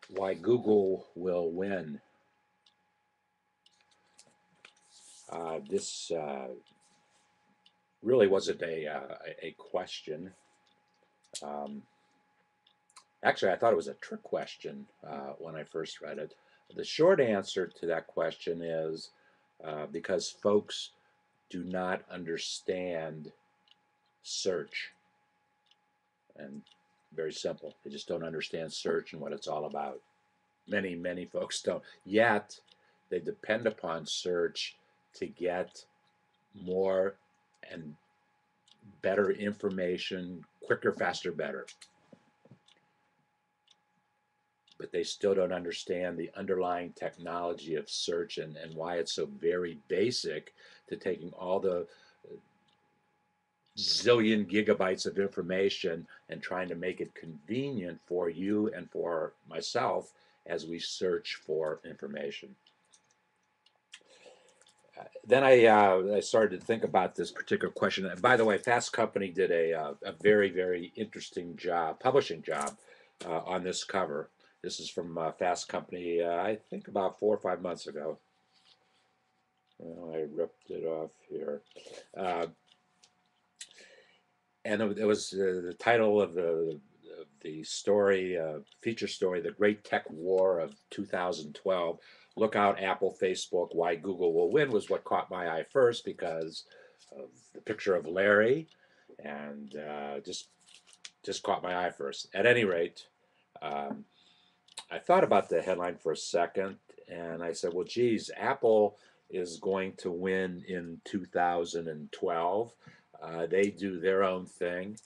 Why Google will win. This really wasn't a question. Um, Actually, I thought it was a trick question when I first read it. The short answer to that question is because folks do not understand search. And very simple. They just don't understand search and what it's all about. Many folks don't. Yet, they depend upon search to get more and better information quicker, faster, better. But they still don't understand the underlying technology of search and why it's so very basic to taking all the zillion gigabytes of information and trying to make it convenient for you and for myself as we search for information. Then I started to think about this particular question. And by the way, Fast Company did a very interesting job, publishing job, on this cover. This is from Fast Company, I think about 4 or 5 months ago. Well, I ripped it off here. Uh, and it was the title of the story, feature story, The Great Tech War of 2012. Look out, Apple, Facebook, why Google will win was what caught my eye first because of the picture of Larry, and just caught my eye first. At any rate, um, I thought about the headline for a second, and I said, well, geez, Apple is going to win in 2012. They do their own thing.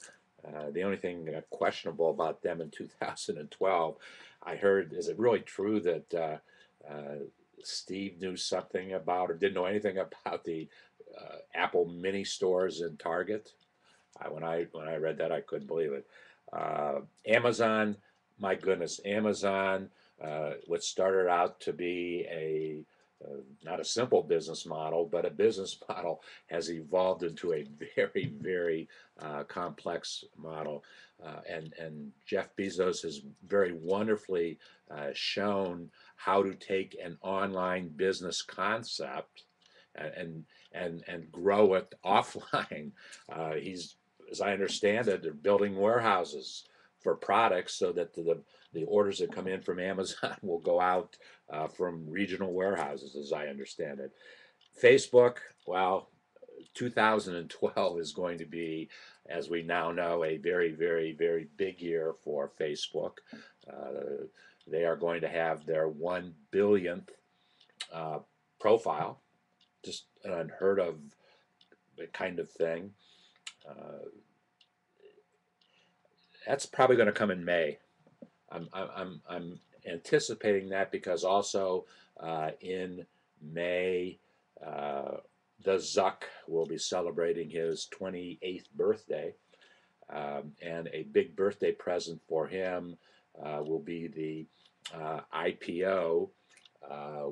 The only thing questionable about them in 2012, I heard, is it really true that Steve knew something about or didn't know anything about the Apple mini stores in Target? When I read that, I couldn't believe it. Amazon, my goodness, Amazon, what started out to be a not a simple business model, but a business model has evolved into a very complex model. And Jeff Bezos has very wonderfully shown how to take an online business concept and and grow it offline. He's, as I understand it, they're building warehouses for products so that the orders that come in from Amazon will go out from regional warehouses, as I understand it. Facebook, well, 2012 is going to be, as we now know, a very big year for Facebook. Uh, they are going to have their 1 billionth uh, profile, just an unheard of kind of thing. Uh, that's probably going to come in May. I'm anticipating that because also in May, uh, the Zuck will be celebrating his 28th birthday. And a big birthday present for him will be the IPO,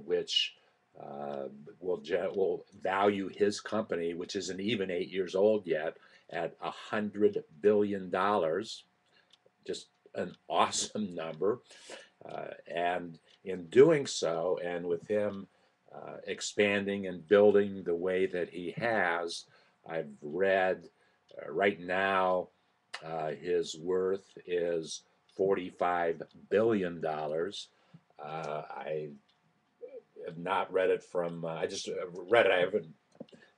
which uh, will value his company, which isn't even 8 years old yet, at $100 billion. Just an awesome number. And in doing so, and with him expanding and building the way that he has, I've read right now his worth is $45 billion. I have not read it from, I just read it. I haven't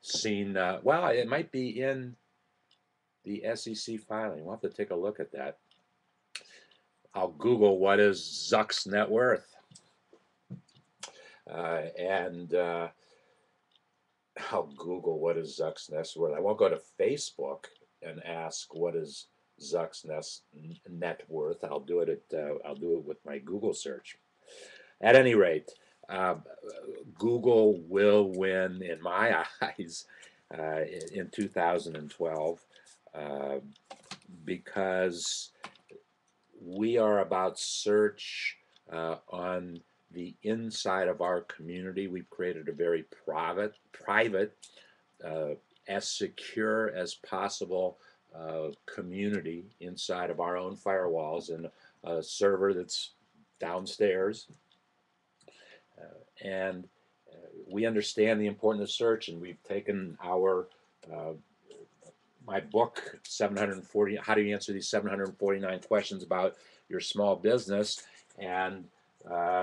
seen, well, it might be in the SEC filing. We'll have to take a look at that. I'll Google what is Zuck's net worth. And I'll Google what is Zuck's net worth. I won't go to Facebook and ask what is Zuck's net worth. I'll do it with my Google search. At any rate, uh, Google will win in my eyes in 2012 uh, because we are about search on the inside of our community. We've created a very private, uh, as secure as possible community inside of our own firewalls and a server that's downstairs, and we understand the importance of search, and we've taken our my book, 740, How Do You Answer These 749 Questions About Your Small Business, and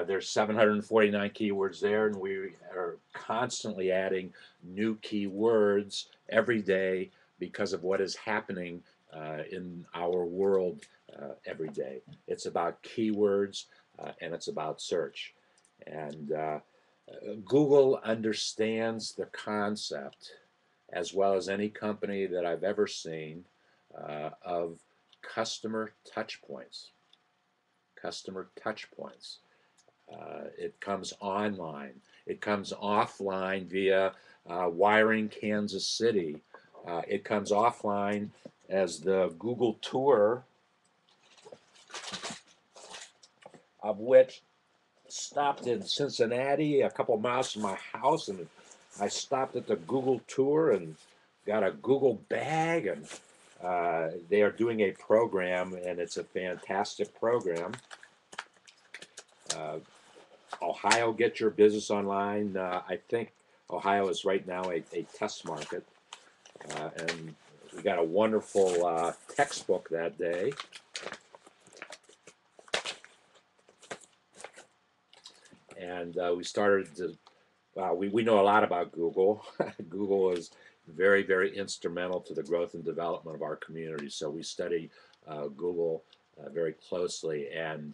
there's 749 keywords there, and we are constantly adding new keywords every day because of what is happening in our world every day. It's about keywords and it's about search. And Google understands the concept as well as any company that I've ever seen of customer touch points. Customer touch points. It comes online. It comes offline via Wiring Kansas City. It comes offline as the Google tour, of which stopped in Cincinnati, a couple miles from my house, and I stopped at the Google tour and got a Google bag, and they are doing a program, and it's a fantastic program. Ohio, Get Your Business Online. I think Ohio is right now a test market, and we got a wonderful textbook that day. And we started to, we know a lot about Google. Google is very, very instrumental to the growth and development of our community. So we study Google very closely, and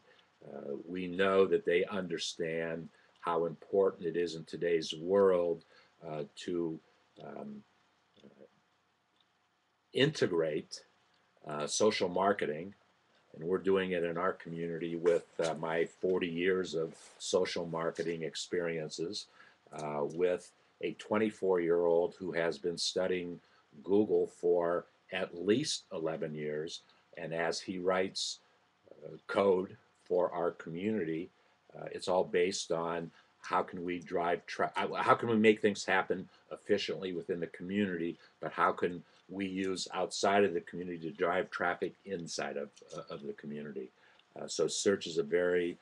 we know that they understand how important it is in today's world to integrate social marketing, and we're doing it in our community with my 40 years of social marketing experiences with a 24-year-old who has been studying Google for at least 11 years, and as he writes code for our community, it's all based on how can we how can we make things happen efficiently within the community, but how can we use outside of the community to drive traffic inside of the community. So search is a very,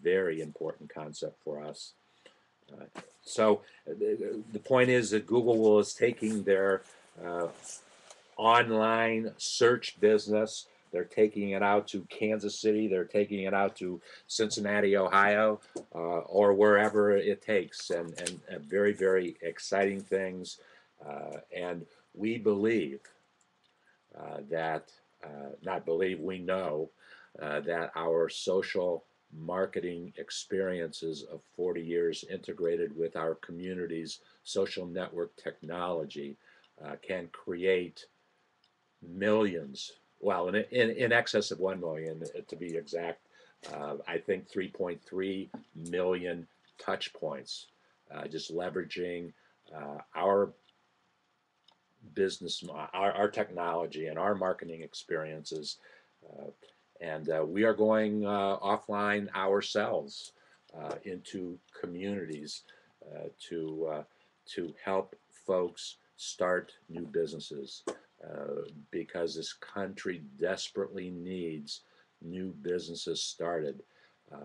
very important concept for us. So the point is that Google is taking their online search business. They're taking it out to Kansas City. They're taking it out to Cincinnati, Ohio, or wherever it takes, and very, very exciting things. And we believe that, not believe, we know that our social marketing experiences of 40 years integrated with our community's social network technology can create millions, well, in excess of 1 million to be exact. I think 3.3 million touch points, just leveraging our business, our technology, and our marketing experiences. And we are going offline ourselves into communities to help folks start new businesses because this country desperately needs new businesses started.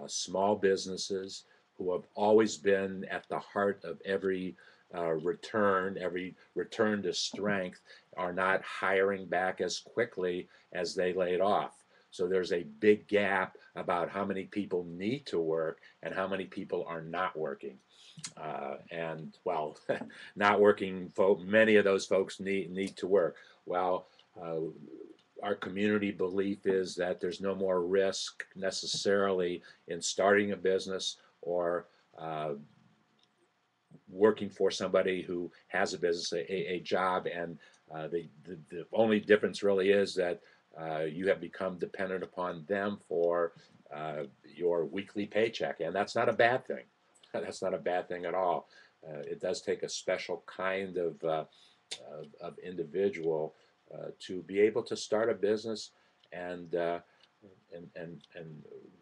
Small businesses who have always been at the heart of every return to strength, are not hiring back as quickly as they laid off. So there's a big gap about how many people need to work and how many people are not working. And well, not working folk, many of those folks need to work. Well, our community belief is that there's no more risk necessarily in starting a business or working for somebody who has a business, a job, and the only difference really is that you have become dependent upon them for your weekly paycheck, and that's not a bad thing. That's not a bad thing at all. It does take a special kind of individual to be able to start a business and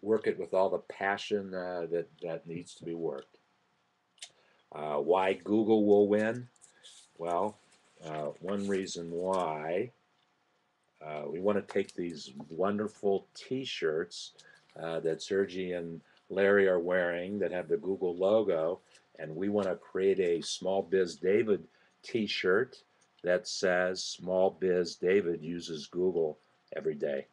work it with all the passion that needs to be worked. Why Google will win? Well, one reason why we want to take these wonderful T-shirts that Sergi and Larry are wearing that have the Google logo, and we want to create a Small Biz David T-shirt that says Small Biz David uses Google every day.